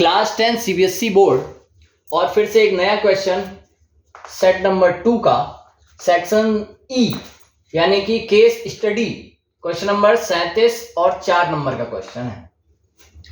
Class 10 CBSE board और फिर से एक नया क्वेश्चन सेट नंबर 2 का सेक्शन ई यानी कि केस स्टडी क्वेश्चन नंबर 37 और 4 नंबर का क्वेश्चन है।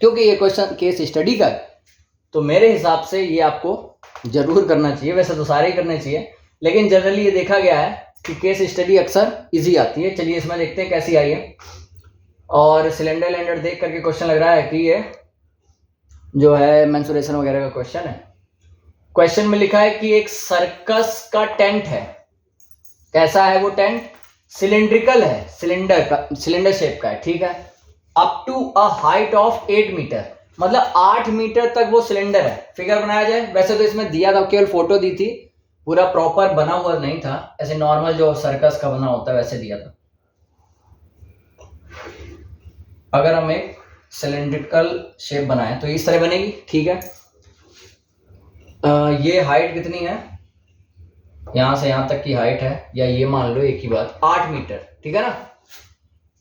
क्योंकि ये क्वेश्चन केस स्टडी का है तो मेरे हिसाब से ये आपको जरूर करना चाहिए। वैसे तो सारे ही करने चाहिए, लेकिन जनरली ये देखा गया है कि केस स्टडी अक्सर इजी आती है। चलिए इसमें देखते हैं कैसी आई है। और सिलेंडर देख करके क्वेश्चन लग रहा है कि ये जो है मेंसुरेशन वगैरह का क्वेश्चन है। क्वेश्चन में लिखा है कि एक सर्कस का टेंट है। कैसा है वो टेंट? सिलिंड्रिकल है, सिलेंडर शेप का है, ठीक है। Up to a height of 8 meter, मतलब 8 मीटर तक वो सिलेंडर है। फिगर बनाया जाए, वैसे तो इसमें दिया था, केवल फोटो दी थी, पूरा प्रॉपर बना हुआ नहीं था, ऐसे नॉर्मल जो सर्कस का बना होता है वैसे दिया था। अगर हम एक सिलेंड्रिकल शेप बनाए तो इस तरह बनेगी, ठीक है। ये हाइट कितनी है? यहां से यहां तक की हाइट है, या ये मान लो एक ही बात 8 मीटर, ठीक है ना।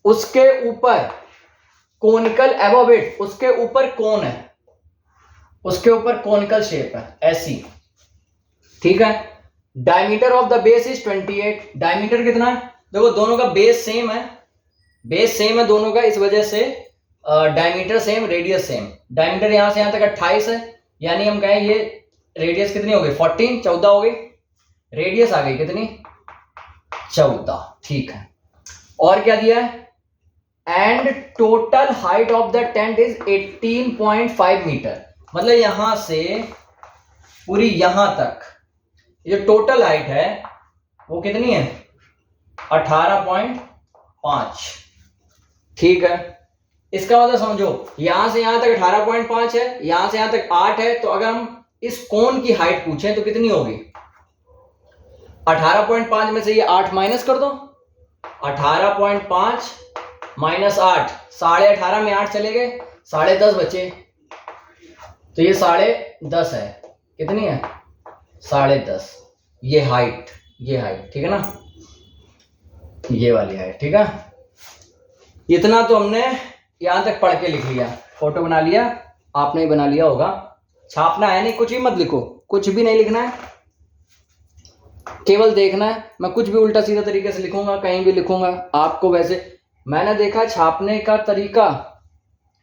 उसके ऊपर कोनिकल अबव इट, उसके ऊपर कोन है, उसके ऊपर कोनिकल शेप है ऐसी, ठीक है। Diameter of the base is 28। Diameter कितना है? देखो दोनों का बेस सेम है, बेस सेम है दोनों का, इस वजह से diameter same, radius same. Diameter यहां से यहां तक 28 है, यानी हम कहें ये रेडियस कितनी हो गई? 14 हो गई। रेडियस आ गई कितनी? 14, ठीक है। और क्या दिया है? And total height of the tent is 18.5 meter, मतलब यहां से पूरी यहां तक ये टोटल हाइट है वो कितनी है? 18.5, ठीक है। इसका मतलब समझो, यहां से यहां तक 18.5 है, यहां से यहां तक 8 है, तो अगर हम इस कोन की हाइट पूछें तो कितनी होगी? 18.5 में से ये 8 माइनस कर दो, 18.5 माइनस 8, 18.5 में 8 चले गए, 10.5 बचे, तो ये 10.5 है। कितनी है? 10.5। ये हाइट, ठीक है ना, ये वाली हाइट, ठीक है। इतना तो हमने यहां तक पढ़ के लिख लिया, फोटो बना लिया, आपने ही बना लिया होगा। छापना है नहीं, कुछ भी मत लिखो, कुछ भी नहीं लिखना है, केवल देखना है। मैं कुछ भी उल्टा सीधा तरीके से लिखूंगा, कहीं भी लिखूंगा आपको। वैसे मैंने देखा छापने का तरीका,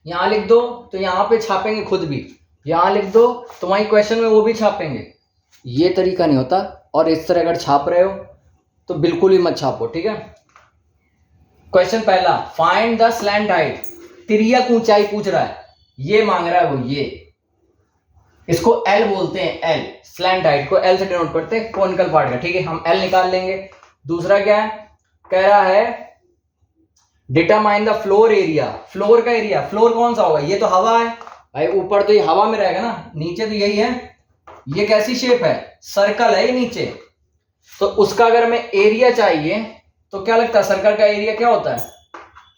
यहां लिख दो तो यहां पे छापेंगे खुद भी, यहां लिख दो तो वहीं क्वेश्चन में वो भी छापेंगे। ये तरीका नहीं होता, और इस तरह अगर छाप रहे हो तो बिल्कुल ही मत छापो, ठीक है। क्वेश्चन पहला, फाइंड द स्लैंट हाइट, तिर्यक ऊंचाई पूछ रहा है, ये मांग रहा है वो, ये इसको L बोलते हैं, L स्लैंट हाइट को L से डिनोट करते हैं, कोनिकल पार्ट का, ठीक है। हम L निकाल लेंगे। दूसरा क्या है? कह रहा है determine the floor area, floor का एरिया। फ्लोर कौन सा होगा? ये तो हवा है भाई, ऊपर तो ये हवा में रहेगा ना, नीचे तो यही है। ये कैसी शेप है? सर्कल है ये नीचे, तो उसका अगर हमें एरिया चाहिए तो क्या लगता है? सर्कल का एरिया क्या होता है?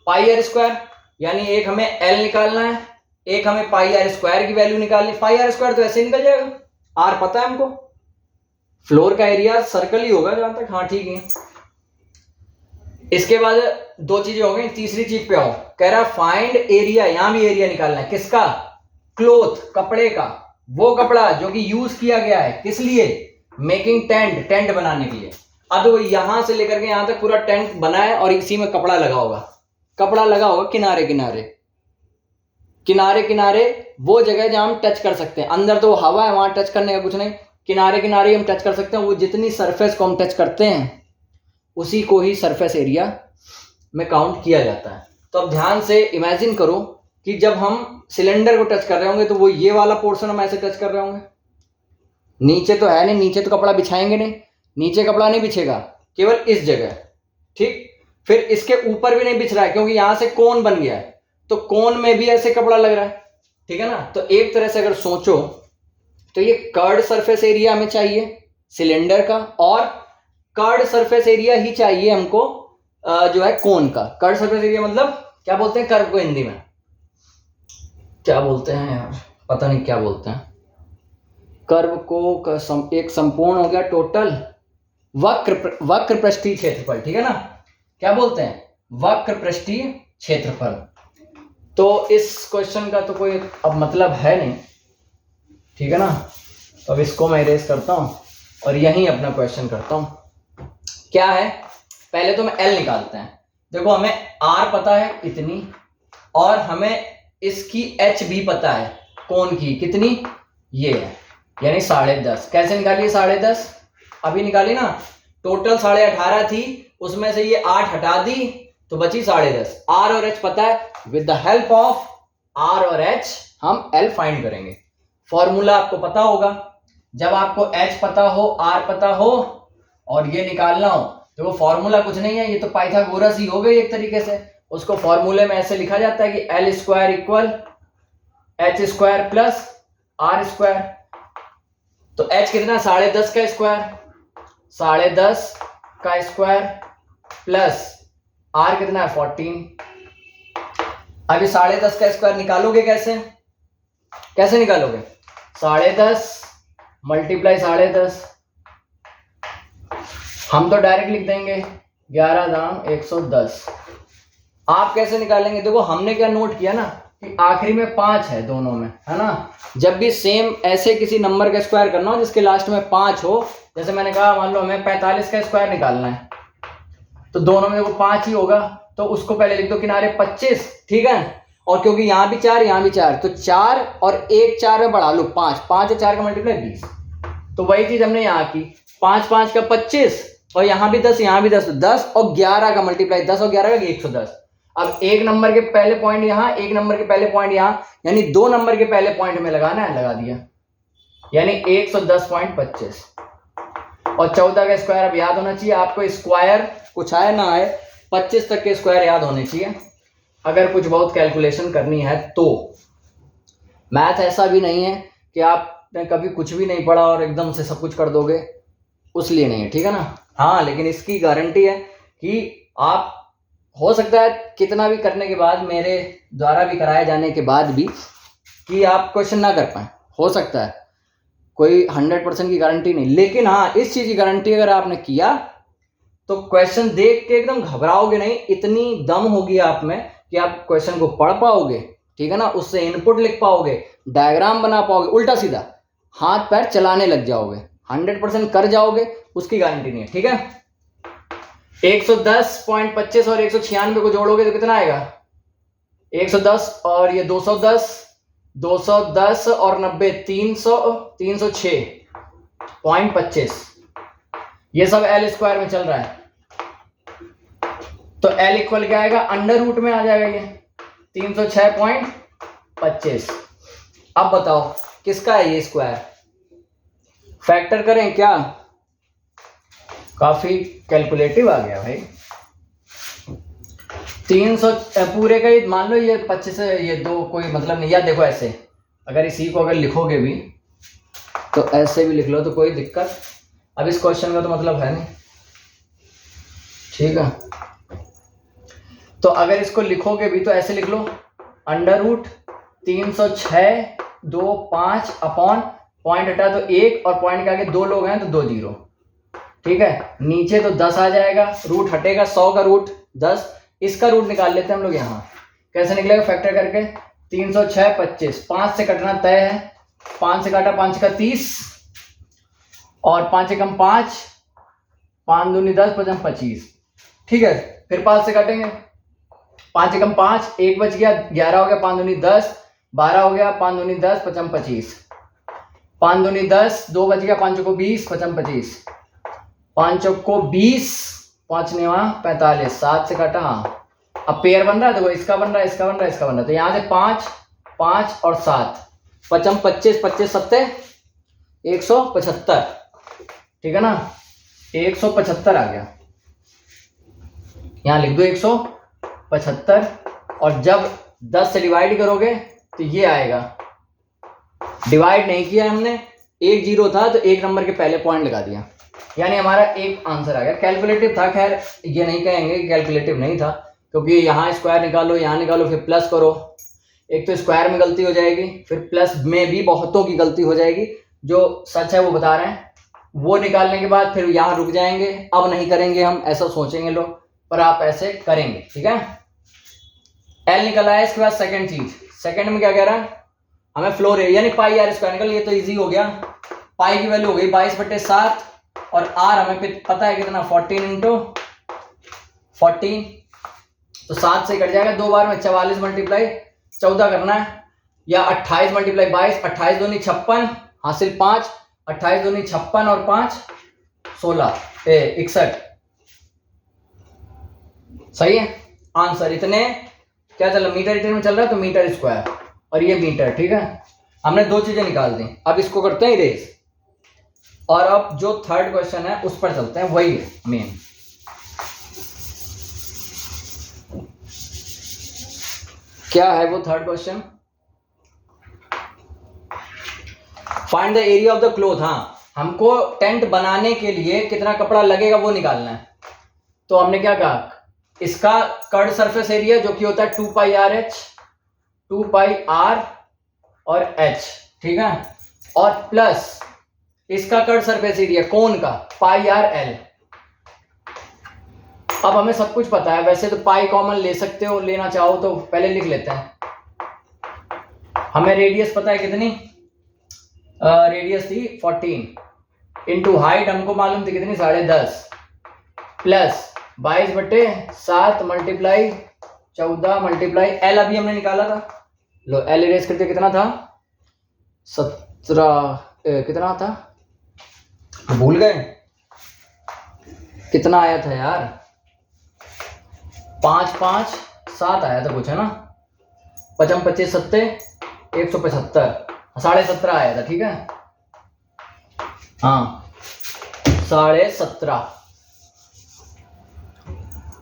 पाई आर स्क्वायर, यानी एक हमें L निकालना है, एक हमें पाई आर स्क्वायर की वैल्यू निकालनी। पाई आर स्क्वायर तो ऐसे ही निकल जाएगा, आर पता है हमको। फ्लोर का एरिया सर्कल ही होगा जहां तक, हाँ ठीक है। इसके बाद 2 चीजें हो गई, तीसरी चीज पे आओ। कह रहा है फाइंड एरिया, यहां भी एरिया निकालना है। किसका? क्लोथ, कपड़े का, वो कपड़ा जो कि यूज किया गया है, किस लिए? मेकिंग टेंट, टेंट बनाने के लिए। अब वो यहां से लेकर के यहां तक पूरा टेंट बना है और इसी में कपड़ा लगा होगा, किनारे किनारे वो जगह जहां हम टच कर सकते हैं। अंदर तो हवा है, वहां टच करने का कुछ नहीं, किनारे हम टच कर सकते हैं। वो जितनी सरफेस को हम टच करते हैं उसी को ही सरफेस एरिया में काउंट किया जाता है। तो अब ध्यान से इमेजिन करो कि जब हम सिलेंडर को टच कर रहे होंगे तो वो ये वाला पोर्शन हम ऐसे टच कर रहे होंगे, नीचे तो है नहीं, नीचे तो कपड़ा बिछाएंगे नहीं, नीचे कपड़ा नहीं बिछेगा, केवल इस जगह, ठीक। फिर इसके ऊपर भी नहीं बिछ रहा है क्योंकि यहां से कोन बन गया है, तो कोन में भी ऐसे कपड़ा लग रहा है, ठीक है ना। तो एक तरह से अगर सोचो तो ये कर्ड सरफेस एरिया हमें चाहिए सिलेंडर का, और कर्ड सरफेस एरिया ही चाहिए हमको जो है कोन का। कर्ड सरफेस एरिया मतलब क्या बोलते हैं कर्व को हिंदी में? क्या बोलते हैं यार, पता नहीं क्या बोलते हैं कर्व को। एक संपूर्ण हो गया टोटल वक्र पृष्ठीय क्षेत्रफल, ठीक है ना। क्या बोलते हैं? वक्र पृष्ठीय क्षेत्रफल। तो इस क्वेश्चन का तो कोई अब मतलब है नहीं, ठीक है ना। तो अब इसको मैं इरेज करता हूँ और यहीं अपना क्वेश्चन करता हूँ। क्या है, पहले तो मैं एल निकालते हैं। देखो हमें आर पता है इतनी, और हमें इसकी एच भी पता है, कोण की कितनी, ये है, यानी 10.5। कैसे निकालिए 10.5, अभी निकाली ना। टोटल 18.5 थी, उसमें से ये 8 हटा दी तो बची 10.5। आर और एच पता है, with the help of R और एच हम एल फाइंड करेंगे। फॉर्मूला आपको पता होगा, जब आपको एच पता हो, आर पता हो और ये निकालना हो, तो वो फॉर्मूला कुछ नहीं है, ये तो पाइथागोरस ही हो गई एक तरीके से। उसको फॉर्मूले में ऐसे लिखा जाता है कि L square equal H square plus R square. तो एच कितना, 10.5 का स्क्वायर, 10.5 का स्क्वायर प्लस आर कितना है 14। अभी 10.5 का स्क्वायर निकालोगे कैसे, कैसे निकालोगे, 10.5 मल्टीप्लाई 10.5, हम तो डायरेक्ट लिख देंगे 11 दाम 110। आप कैसे निकालेंगे, देखो हमने क्या नोट किया ना कि आखिरी में 5 है दोनों में, है ना। जब भी सेम ऐसे किसी नंबर का स्क्वायर करना हो जिसके लास्ट में 5 हो, जैसे मैंने कहा मान लो हमें 45 का स्क्वायर निकालना है, तो दोनों में वो 5 ही होगा, तो उसको पहले लिख दो किनारे 25, ठीक है। और क्योंकि यहाँ भी 4 यहाँ भी 4, तो 4 और 1 4 में बढ़ा लो 5, 5 और 4 का मल्टीप्लाई 20। तो वही चीज हमने यहाँ की, 5 5 का 25, और यहाँ भी 10 यहाँ भी 10, 10 और 11 का मल्टीप्लाई 10 और 11 का 110। अब एक नंबर के पहले पॉइंट यहाँ, एक नंबर के पहले पॉइंट यहाँ, यानी 2 नंबर के पहले पॉइंट में लगाना है, लगा दिया, यानी 110.25। और 14 का स्क्वायर अब याद होना चाहिए आपको, स्क्वायर कुछ आए ना आए 25 तक के स्क्वायर याद होने चाहिए अगर कुछ बहुत कैलकुलेशन करनी है तो। मैथ ऐसा भी नहीं है कि आपने कभी कुछ भी नहीं पढ़ा और एकदम से सब कुछ कर दोगे, उसलिए नहीं है, ठीक है ना। हाँ, लेकिन इसकी गारंटी है कि आप, हो सकता है कितना भी करने के बाद, मेरे द्वारा भी कराए जाने के बाद भी, कि आप क्वेश्चन ना कर पाए, हो सकता है, कोई 100% की गारंटी नहीं। लेकिन हाँ, इस चीज की गारंटी अगर आपने किया तो क्वेश्चन देख के एकदम घबराओगे नहीं, इतनी दम होगी आप में कि आप क्वेश्चन को पढ़ पाओगे, ठीक है ना, उससे इनपुट लिख पाओगे, डायग्राम बना पाओगे, उल्टा सीधा हाथ पैर चलाने लग जाओगे, 100% कर जाओगे, उसकी गारंटी नहीं है, ठीक है। 110.25 और 196 को जोड़ोगे तो कितना आएगा, 110 और ये 210, 210 और 90 300, 306.25, ये सब एल स्क्वायर में चल रहा है, तो एल इक्वल क्या आएगा, अंडर रूट में आ जाएगा ये 306.25। अब बताओ किसका है ये स्क्वायर, फैक्टर करें क्या, काफी कैलकुलेटिव आ गया भाई। 300 पूरे का ही मान लो, ये 25 है, ये 2 कोई मतलब नहीं। यार देखो ऐसे, अगर इसी को अगर लिखोगे भी तो ऐसे भी लिख लो तो कोई दिक्कत, अब इस क्वेश्चन का तो मतलब है नहीं, ठीक है। तो अगर इसको लिखोगे भी तो ऐसे लिख लो, अंडर रूट 306.25 अपॉन पॉइंट हटा तो 1 और पॉइंट के आगे 2 लोग हैं तो 2 जीरो, ठीक है। नीचे तो 10 आ जाएगा, रूट हटेगा, 100 का रूट 10, इसका रूट निकाल लेते हैं हम लोग यहाँ। कैसे निकलेगा, फैक्टर करके 306.25, 5 से कटना तय है, 5 से काटा 5 का 30 और 5 से कम 5, 5 दूनी 10, 5 25, ठीक है। फिर 5 से काटेंगे, 5 से कम 5, 1 बच गया, 11 हो गया, 5 दूनी 10, 12 हो गया, 5 दूनी 10, 5 25, 5 दूनी 10, 2 बच गया, 5 को 20, 5 25, 5 को 20, 5 ने वहां 45, 7 से काटा, हाँ अब पेयर बन रहा है, देखो इसका बन रहा है, इसका बन रहा है, इसका बन रहा है, तो यहाँ से 5 5 और 7, 5 25, 25 7 175, ठीक है ना, 175 आ गया, यहाँ लिख दो 175। और जब 10 से डिवाइड करोगे तो ये आएगा, डिवाइड नहीं किया हमने, 1 जीरो था तो 1 नंबर के पहले पॉइंट लगा दिया, यानी हमारा एक आंसर आ गया। कैलकुलेटिव था, खैर ये नहीं कहेंगे कि कैलकुलेटिव नहीं था, क्योंकि यहाँ स्क्वायर निकालो, यहाँ निकालो, फिर प्लस करो, एक तो स्क्वायर में गलती हो जाएगी, फिर प्लस में भी बहुतों की गलती हो जाएगी, जो सच है वो बता रहे हैं। वो निकालने के बाद फिर यहाँ रुक जाएंगे, अब नहीं करेंगे हम, ऐसा सोचेंगे लोग, पर आप ऐसे करेंगे, ठीक है। एल निकल आया, इसके बाद सेकंड चीज, सेकंड में क्या कह रहा है, हमें फ्लोर एरिया यानी पाई आर स्क्वायर निकल, ये तो इजी हो गया। पाई की वैल्यू हो गई 22/7 और आर हमें पता है कितना 14 इंटू 14, तो 7 से कट जाएगा 2 बार में। 44 मल्टीप्लाई 14 करना है या 28 मल्टीप्लाई 22, 28 दूनी 56 हासिल 5, 28 दूनी 56 और 5 16 61। सही है आंसर। इतने क्या चल रहा, मीटर में चल रहा है तो मीटर स्क्वायर और ये मीटर। ठीक है, हमने दो चीजें निकाल दी। अब इसको करते हैं इरेज और अब जो थर्ड क्वेश्चन है उस पर चलते हैं, वही है मेन। क्या है वो third question? Find the area of the cloth. हाँ, हमको टेंट बनाने के लिए कितना कपड़ा लगेगा वो निकालना है। तो हमने क्या कहा, इसका कर्ड सरफेस एरिया जो कि होता है 2 पाई आर एच, 2 पाई आर और एच, ठीक है, और प्लस इसका कर्ड सरफेस एरिया कोन का पाई आर एल। अब हमें सब कुछ पता है, वैसे तो पाई कॉमन ले सकते हो, लेना चाहो तो पहले लिख लेते हैं। हमें रेडियस पता है कितनी, रेडियस थी 14 इंटू हाइट हमको मालूम थी कितनी 10.5 प्लस 22/7 मल्टीप्लाई 14 मल्टीप्लाई एल अभी हमने निकाला था। लो एल इरेज करते कितना था 17 कितना था भूल गए, कितना आया था यार, 5 5 7 आया था कुछ, है ना, 55 25 7 175 17.5 आया था। ठीक है, हाँ 17.5।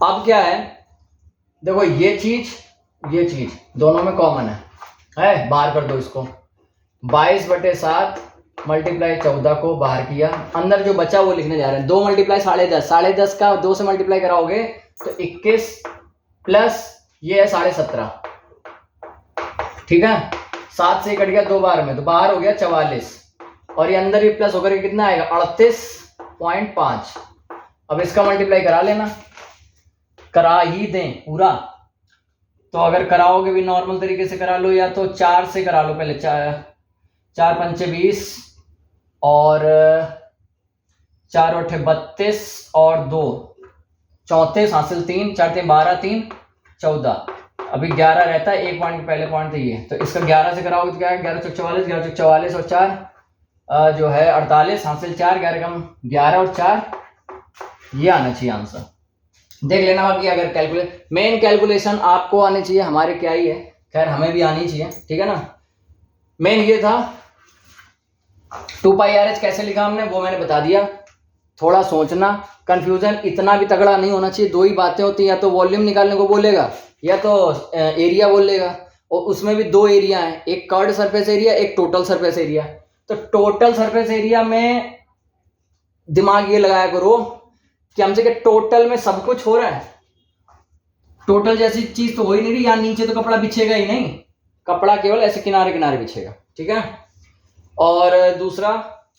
अब क्या है, देखो ये चीज दोनों में कॉमन है, बाहर कर दो इसको। 22/7 मल्टीप्लाई 14 को बाहर किया, अंदर जो बचा वो लिखने जा रहे हैं। 2 मल्टीप्लाई 10.5, 10.5 का 2 से मल्टीप्लाई कराओगे तो 21 प्लस ये है 17.5। ठीक है, 7 से कट गया 2 बार में तो बाहर हो गया 44 और ये अंदर भी प्लस होकर कितना आएगा 38.5। अब इसका मल्टीप्लाई करा लेना, करा ही दें पूरा। तो अगर कराओगे भी नॉर्मल तरीके से करा लो या तो 4 से करा लो पहले, 4 पंचे 20 और 4 8 32 और 2 34 हासिल 3 4 3 12 3 14। अभी 11 रहता है, एक पॉइंट पहले पॉइंट थी ये, तो इसका 11 से कराओगे तो क्या है 11 चौक 44, 11 चौक 44 और 4 जो है 48 हासिल 4, 11 कम 11 और 4 ये आना चाहिए आंसर। देख लेना बाकी अगर मेन कैलकुलेशन आपको आनी चाहिए, हमारे क्या ही है, खैर हमें भी आनी चाहिए। ठीक है ना, मेन ये था 2 पाई आर एच कैसे लिखा हमने वो मैंने बता दिया। थोड़ा सोचना, कंफ्यूजन इतना भी तगड़ा नहीं होना चाहिए। दो ही बातें होती हैं, या तो वॉल्यूम निकालने को बोलेगा या तो एरिया बोलेगा, और उसमें भी 2 एरिया हैं, एक कर्ड सरफेस एरिया एक टोटल सरफेस एरिया। तो टोटल सरफेस एरिया में दिमाग ये लगाया करो कि हमसे क्या टोटल में सब कुछ हो रहा है, टोटल जैसी चीज तो हो ही नहीं रही, यहाँ नीचे तो कपड़ा बिछेगा ही नहीं, कपड़ा केवल ऐसे किनारे किनारे बिछेगा। ठीक है, और दूसरा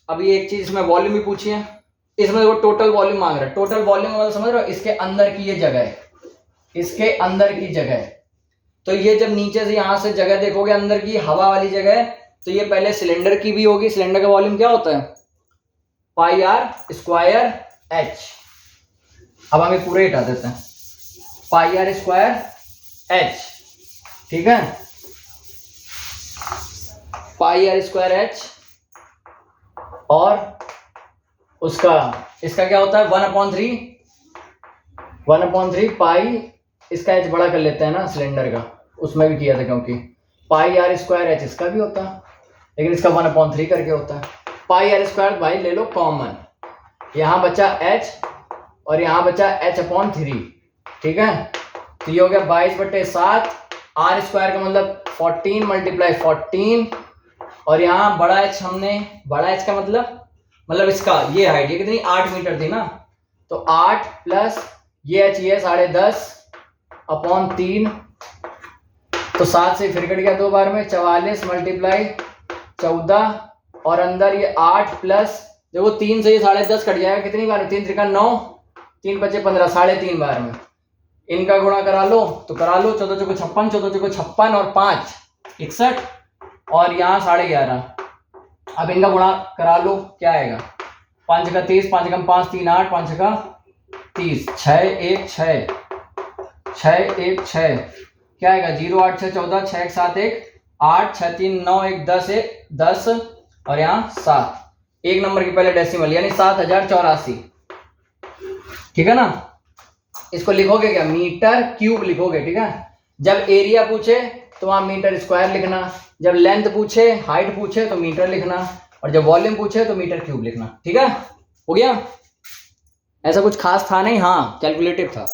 अभी एक चीज इसमें वॉल्यूम भी पूछी है, इसमें देखो टोटल वॉल्यूम मांग रहा है। टोटल वॉल्यूम मतलब समझ रहे हो, इसके अंदर की ये जगह है, इसके अंदर की जगह। तो ये जब नीचे से यहां से जगह देखोगे अंदर की हवा वाली जगह, तो ये पहले सिलेंडर की भी होगी। सिलेंडर का वॉल्यूम क्या होता है पाई आर स्क्वायर एच। अब हम ये पूरे हटा देते हैं, पाई आर स्क्वायर एच। ठीक है, पाई आर स्क्वायर एच और उसका इसका क्या होता है 1/3 पाई, इसका एच बड़ा कर लेते हैं ना सिलेंडर का, उसमें भी किया था क्योंकि पाई आर स्क्वायर एच इसका भी होता है, लेकिन इसका 1/3 करके होता है। पाई आर स्क्वायर भाई ले लो कॉमन, यहां बचा एच और यहां बचा h/3। ठीक है, तो ये हो गया 22/7 आर स्क्वायर का मतलब 14 मल्टीप्लाई 14 और यहाँ बड़ा एच हमने, बड़ा एच का मतलब इसका ये हाइट ये कितनी 8 मीटर थी ना, तो 8 प्लस ये एच ये 3.5/3, तो 7 से फिर कट गया 2 बार में 44 मल्टीप्लाई 14 और अंदर ये 8 प्लस देखो 3 से ये 10.5 कट जाएगा, कितनी बार 3 3 9 3 5 15 3.5 बार में। इनका गुणा करा लो तो करा लो, 14 चौको 56, 14 चौको 56 और 5 61 और यहाँ 11.5। अब इनका गुणा करा लो, क्या आएगा? 5 का 30, 5 का 5, 3 8, 5 का 30, 6 1 6, 6 1 6, क्या आएगा? 0 8 6 14, 6 1 7 1 8, 6 3 9 1 10 1 10 और यहाँ 7, एक नंबर की पहले डेसिमल यानी 7084, ठीक है ना। इसको लिखोगे क्या? मीटर क्यूब लिखोगे, ठीक है। जब एरिया पूछे तो वहां मीटर स्क्वायर लिखना, जब लेंथ पूछे, हाइट पूछे तो मीटर लिखना, और जब वॉल्यूम पूछे तो मीटर क्यूब लिखना, ठीक है। हो गया? ऐसा कुछ खास था नहीं, हाँ कैलकुलेटिव था।